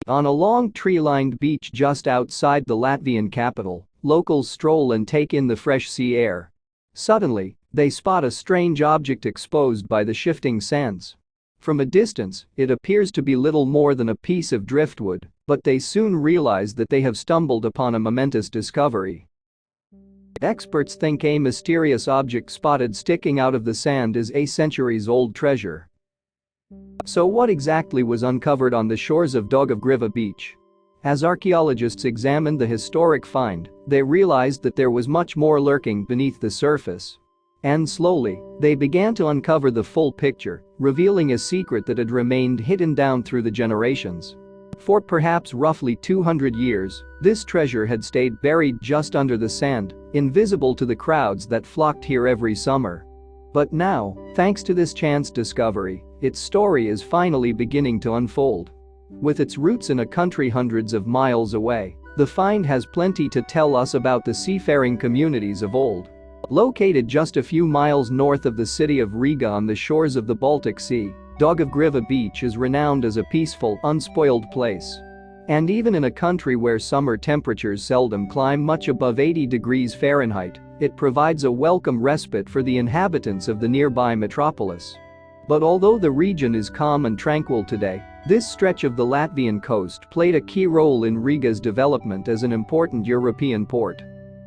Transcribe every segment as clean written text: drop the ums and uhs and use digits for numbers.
On a long tree-lined beach just outside the Latvian capital, locals stroll and take in the fresh sea air. Suddenly, they spot a strange object exposed by the shifting sands. From a distance, it appears to be little more than a piece of driftwood, but they soon realize that they have stumbled upon a momentous discovery. Experts think a mysterious object spotted sticking out of the sand is a centuries-old treasure. So what exactly was uncovered on the shores of Daugavgrīva beach? As archaeologists examined the historic find, they realized that there was much more lurking beneath the surface. And slowly, they began to uncover the full picture, revealing a secret that had remained hidden down through the generations. For perhaps roughly 200 years, this treasure had stayed buried just under the sand, invisible to the crowds that flocked here every summer. But now, thanks to this chance discovery, its story is finally beginning to unfold. With its roots in a country hundreds of miles away, the find has plenty to tell us about the seafaring communities of old. Located just a few miles north of the city of Riga on the shores of the Baltic Sea, Daugavgrīva beach is renowned as a peaceful, unspoiled place. And even in a country where summer temperatures seldom climb much above 80 degrees Fahrenheit, it provides a welcome respite for the inhabitants of the nearby metropolis. But although the region is calm and tranquil today, this stretch of the Latvian coast played a key role in Riga's development as an important European port.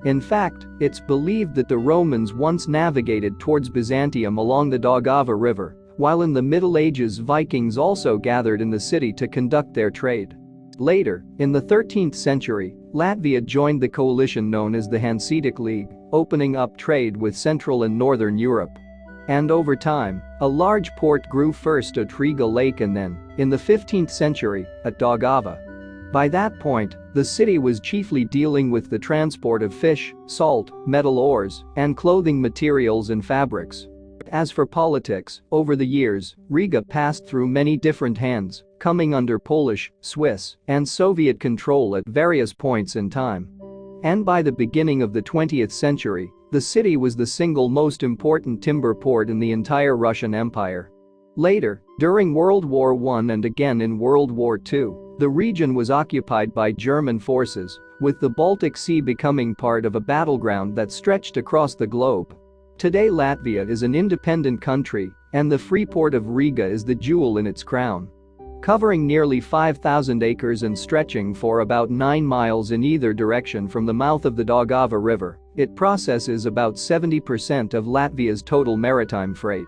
In fact, it's believed that the Romans once navigated towards Byzantium along the Daugava River, while in the Middle Ages Vikings also gathered in the city to conduct their trade. Later, in the 13th century, Latvia joined the coalition known as the Hanseatic League, opening up trade with Central and Northern Europe. And over time, a large port grew first at Riga Lake and then, in the 15th century, at Daugava. By that point, the city was chiefly dealing with the transport of fish, salt, metal ores, and clothing materials and fabrics. As for politics, over the years, Riga passed through many different hands, coming under Polish, Swiss, and Soviet control at various points in time. And by the beginning of the 20th century, the city was the single most important timber port in the entire Russian Empire. Later, during World War I and again in World War II, the region was occupied by German forces, with the Baltic Sea becoming part of a battleground that stretched across the globe. Today Latvia is an independent country, and the free port of Riga is the jewel in its crown. Covering nearly 5,000 acres and stretching for about 9 miles in either direction from the mouth of the Daugava River, it processes about 70% of Latvia's total maritime freight.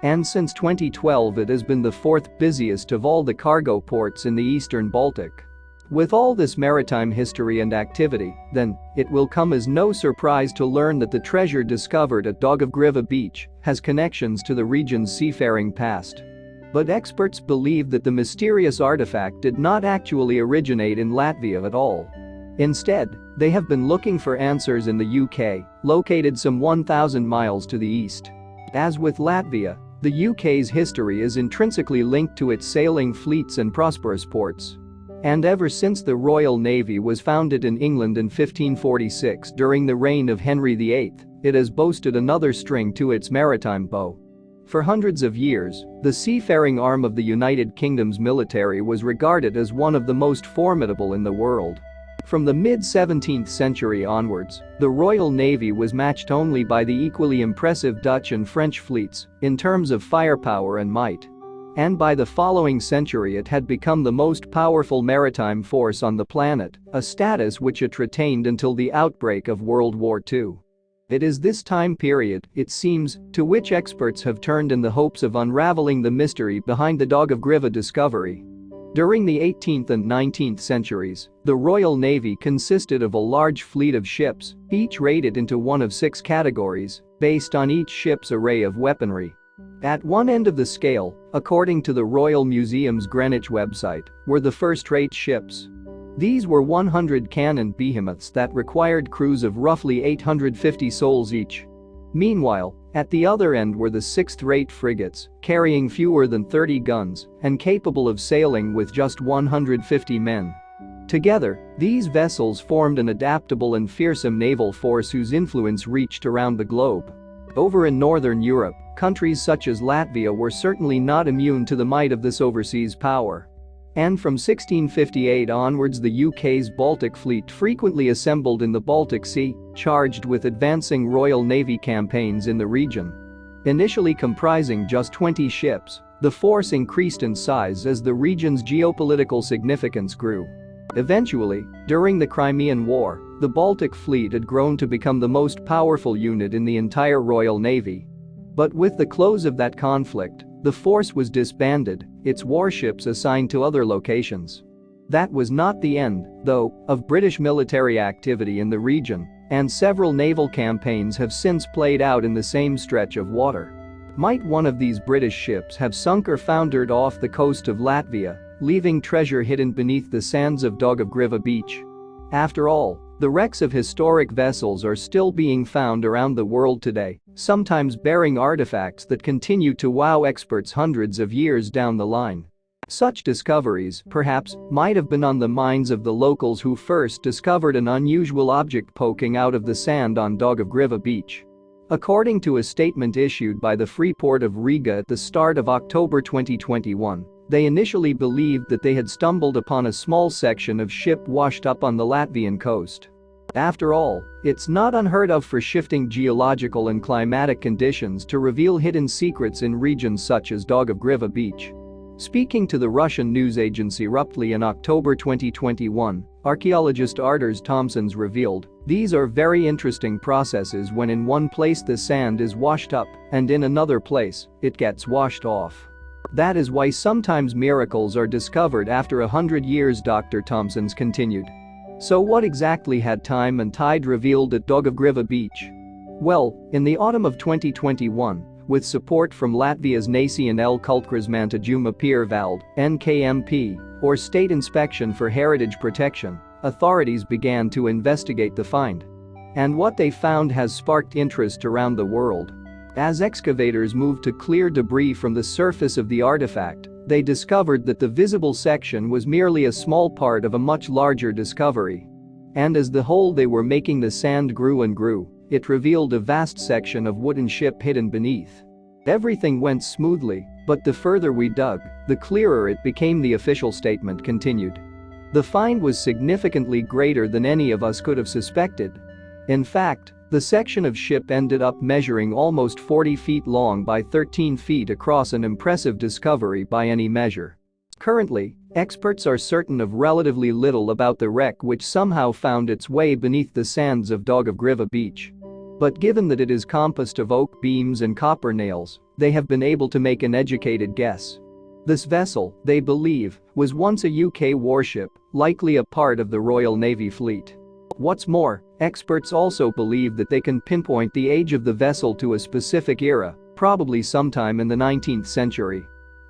And since 2012 it has been the fourth busiest of all the cargo ports in the eastern Baltic. With all this maritime history and activity, then, it will come as no surprise to learn that the treasure discovered at Daugavgrīva beach has connections to the region's seafaring past. But experts believe that the mysterious artifact did not actually originate in Latvia at all. Instead, they have been looking for answers in the UK, located some 1,000 miles to the east. As with Latvia, the UK's history is intrinsically linked to its sailing fleets and prosperous ports. And ever since the Royal Navy was founded in England in 1546 during the reign of Henry VIII, it has boasted another string to its maritime bow. For hundreds of years, the seafaring arm of the United Kingdom's military was regarded as one of the most formidable in the world. From the mid-17th century onwards, the Royal Navy was matched only by the equally impressive Dutch and French fleets in terms of firepower and might. And by the following century it had become the most powerful maritime force on the planet, a status which it retained until the outbreak of World War II. It is this time period, it seems, to which experts have turned in the hopes of unraveling the mystery behind the Daugavgrīva discovery. During the 18th and 19th centuries, the Royal Navy consisted of a large fleet of ships, each rated into one of 6 categories, based on each ship's array of weaponry. At one end of the scale, according to the Royal Museum's Greenwich website, were the first-rate ships. These were 100-cannon behemoths that required crews of roughly 850 souls each. Meanwhile, at the other end were the 6th-rate frigates, carrying fewer than 30 guns and capable of sailing with just 150 men. Together, these vessels formed an adaptable and fearsome naval force whose influence reached around the globe. Over in Northern Europe, countries such as Latvia were certainly not immune to the might of this overseas power. And from 1658 onwards, the UK's Baltic fleet frequently assembled in the Baltic Sea, charged with advancing Royal Navy campaigns in the region. Initially comprising just 20 ships, the force increased in size as the region's geopolitical significance grew. Eventually, during the Crimean War, the Baltic fleet had grown to become the most powerful unit in the entire Royal Navy. But with the close of that conflict, the force was disbanded, its warships assigned to other locations. That was not the end, though, of British military activity in the region, and several naval campaigns have since played out in the same stretch of water. Might one of these British ships have sunk or foundered off the coast of Latvia, leaving treasure hidden beneath the sands of Daugavgrīva beach? After all, the wrecks of historic vessels are still being found around the world today, sometimes bearing artifacts that continue to wow experts hundreds of years down the line. Such discoveries, perhaps, might have been on the minds of the locals who first discovered an unusual object poking out of the sand on Daugavgrīva beach. According to a statement issued by the Free Port of Riga at the start of October 2021, they initially believed that they had stumbled upon a small section of ship washed up on the Latvian coast. After all, it's not unheard of for shifting geological and climatic conditions to reveal hidden secrets in regions such as Daugavgrīva beach. Speaking to the Russian news agency RUPTLY in October 2021, archaeologist Arturs Tomsons revealed, "These are very interesting processes when in one place the sand is washed up and in another place, it gets washed off. That is why sometimes miracles are discovered after 100 years," Dr. Tomsons continued. So what exactly had time and tide revealed at Daugavgrīva beach? Well, in the autumn of 2021, with support from Latvia's Nacionālais Kultūras Pārvalde (NKMP), or State Inspection for Heritage Protection, authorities began to investigate the find. And what they found has sparked interest around the world. As excavators moved to clear debris from the surface of the artifact, they discovered that the visible section was merely a small part of a much larger discovery. And as the hole they were making the sand grew and grew, it revealed a vast section of wooden ship hidden beneath. Everything went smoothly, but the further we dug, the clearer it became, the official statement continued. The find was significantly greater than any of us could have suspected. In fact, the section of ship ended up measuring almost 40 feet long by 13 feet across, an impressive discovery by any measure. Currently, experts are certain of relatively little about the wreck, which somehow found its way beneath the sands of Daugavgrīva beach. But given that it is composed of oak beams and copper nails, they have been able to make an educated guess. This vessel, they believe, was once a UK warship, likely a part of the Royal Navy fleet. What's more, experts also believe that they can pinpoint the age of the vessel to a specific era, probably sometime in the 19th century.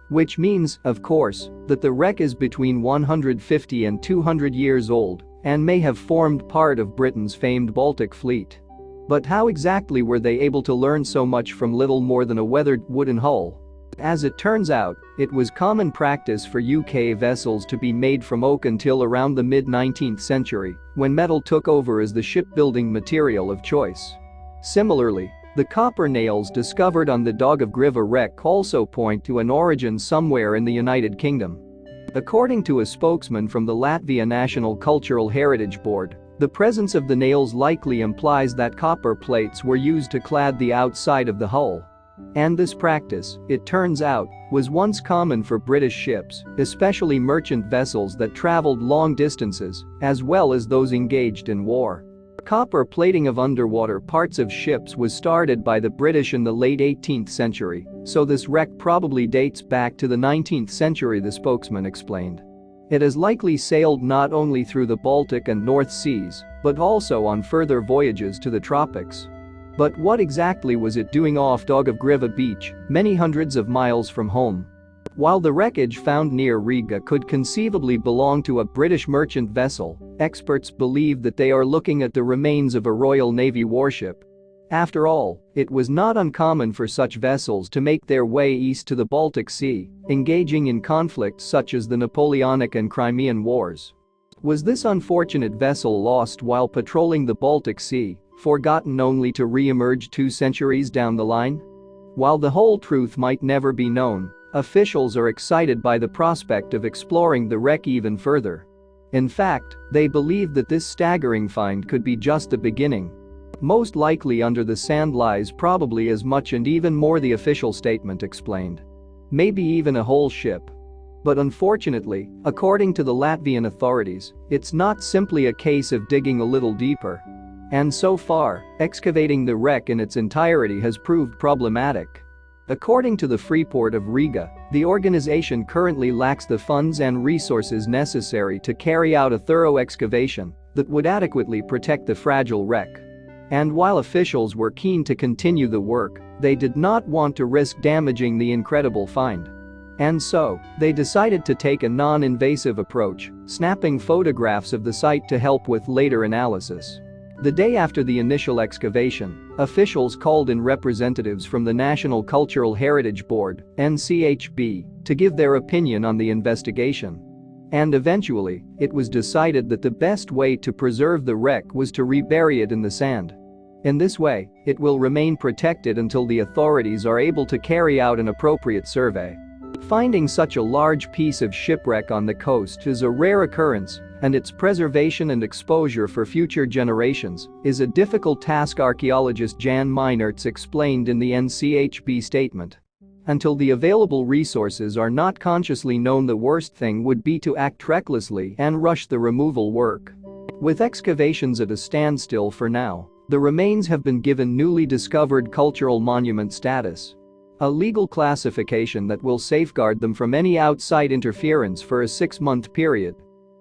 Which means, of course, that the wreck is between 150 and 200 years old and may have formed part of Britain's famed Baltic fleet. But how exactly were they able to learn so much from little more than a weathered wooden hull? As it turns out, it was common practice for UK vessels to be made from oak until around the mid-19th century, when metal took over as the shipbuilding material of choice. Similarly, the copper nails discovered on the Daugavgrīva wreck also point to an origin somewhere in the United Kingdom. According to a spokesman from the Latvia National Cultural Heritage Board, the presence of the nails likely implies that copper plates were used to clad the outside of the hull. And this practice, it turns out, was once common for British ships, especially merchant vessels that traveled long distances, as well as those engaged in war. Copper plating of underwater parts of ships was started by the British in the late 18th century, so this wreck probably dates back to the 19th century, the spokesman explained. It has likely sailed not only through the Baltic and North Seas, but also on further voyages to the tropics. But what exactly was it doing off Daugavgrīva beach, many hundreds of miles from home? While the wreckage found near Riga could conceivably belong to a British merchant vessel, experts believe that they are looking at the remains of a Royal Navy warship. After all, it was not uncommon for such vessels to make their way east to the Baltic Sea, engaging in conflicts such as the Napoleonic and Crimean Wars. Was this unfortunate vessel lost while patrolling the Baltic Sea, forgotten only to re-emerge 2 centuries down the line? While the whole truth might never be known, Officials are excited by the prospect of exploring the wreck even further. In fact, they believe that this staggering find could be just the beginning. Most likely under the sand lies probably as much and even more, the official statement explained. Maybe even a whole ship. But unfortunately, according to the Latvian authorities, it's not simply a case of digging a little deeper. And so far, excavating the wreck in its entirety has proved problematic. According to the Freeport of Riga, the organization currently lacks the funds and resources necessary to carry out a thorough excavation that would adequately protect the fragile wreck. And while officials were keen to continue the work, they did not want to risk damaging the incredible find. And so, they decided to take a non-invasive approach, snapping photographs of the site to help with later analysis. The day after the initial excavation, officials called in representatives from the National Cultural Heritage Board (NCHB) to give their opinion on the investigation. And eventually, it was decided that the best way to preserve the wreck was to rebury it in the sand. In this way, it will remain protected until the authorities are able to carry out an appropriate survey. Finding such a large piece of shipwreck on the coast is a rare occurrence, and its preservation and exposure for future generations is a difficult task, archaeologist Jan Meinertz explained in the NCHB statement. Until the available resources are not consciously known, the worst thing would be to act recklessly and rush the removal work. With excavations at a standstill for now, the remains have been given newly discovered cultural monument status, a legal classification that will safeguard them from any outside interference for a 6-month period.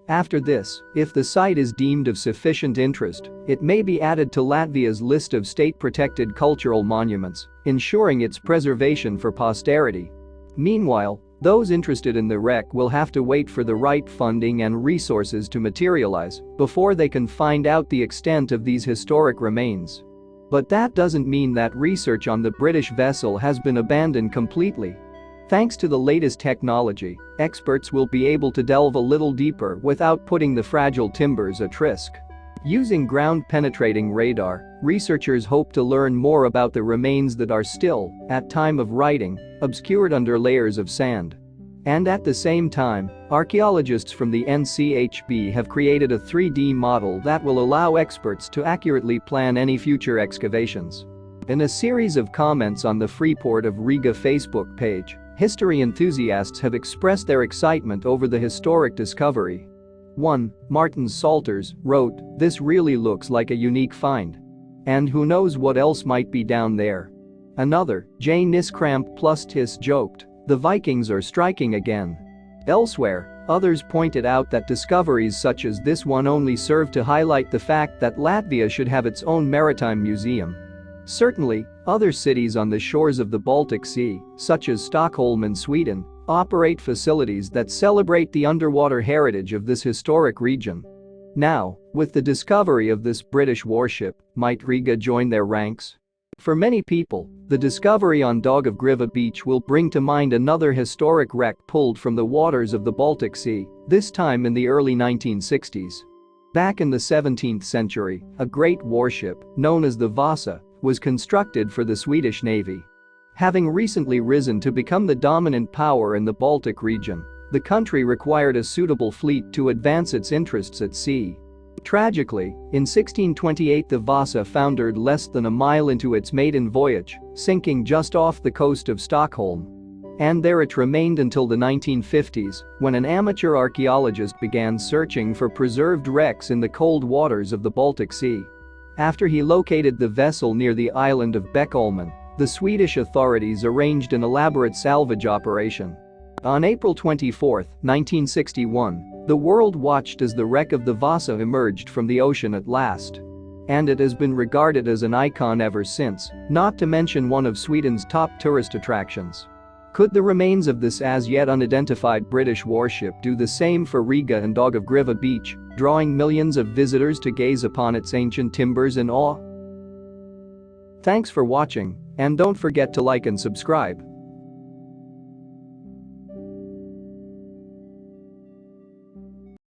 After this, if the site is deemed of sufficient interest, it may be added to Latvia's list of state-protected cultural monuments, ensuring its preservation for posterity. Meanwhile, those interested in the wreck will have to wait for the right funding and resources to materialize before they can find out the extent of these historic remains. But that doesn't mean that research on the British vessel has been abandoned completely. Thanks to the latest technology, experts will be able to delve a little deeper without putting the fragile timbers at risk. Using ground-penetrating radar, researchers hope to learn more about the remains that are still, at time of writing, obscured under layers of sand. And at the same time, archaeologists from the NCHB have created a 3D model that will allow experts to accurately plan any future excavations. In a series of comments on the Freeport of Riga Facebook page, history enthusiasts have expressed their excitement over the historic discovery. 1. Martin Salters wrote, "This really looks like a unique find. And who knows what else might be down there." Another, J. Niskramp Plustis joked, "The Vikings are striking again." Elsewhere, others pointed out that discoveries such as this one only serve to highlight the fact that Latvia should have its own maritime museum. Certainly, other cities on the shores of the Baltic Sea, such as Stockholm and Sweden, operate facilities that celebrate the underwater heritage of this historic region. Now, with the discovery of this British warship, might Riga join their ranks? For many people, the discovery on Daugavgriva beach will bring to mind another historic wreck pulled from the waters of the Baltic Sea, this time in the early 1960s. Back in the 17th century, a great warship, known as the Vasa, was constructed for the Swedish Navy. Having recently risen to become the dominant power in the Baltic region, the country required a suitable fleet to advance its interests at sea. Tragically, in 1628 the Vasa foundered less than a mile into its maiden voyage, sinking just off the coast of Stockholm. And there it remained until the 1950s, when an amateur archaeologist began searching for preserved wrecks in the cold waters of the Baltic Sea. After he located the vessel near the island of Beckholmen, the Swedish authorities arranged an elaborate salvage operation. On April 24, 1961, the world watched as the wreck of the Vasa emerged from the ocean at last. And it has been regarded as an icon ever since, not to mention one of Sweden's top tourist attractions. Could the remains of this as yet unidentified British warship do the same for Riga and Daugavgriva beach, drawing millions of visitors to gaze upon its ancient timbers in awe? Thanks for watching, and don't forget to like and subscribe.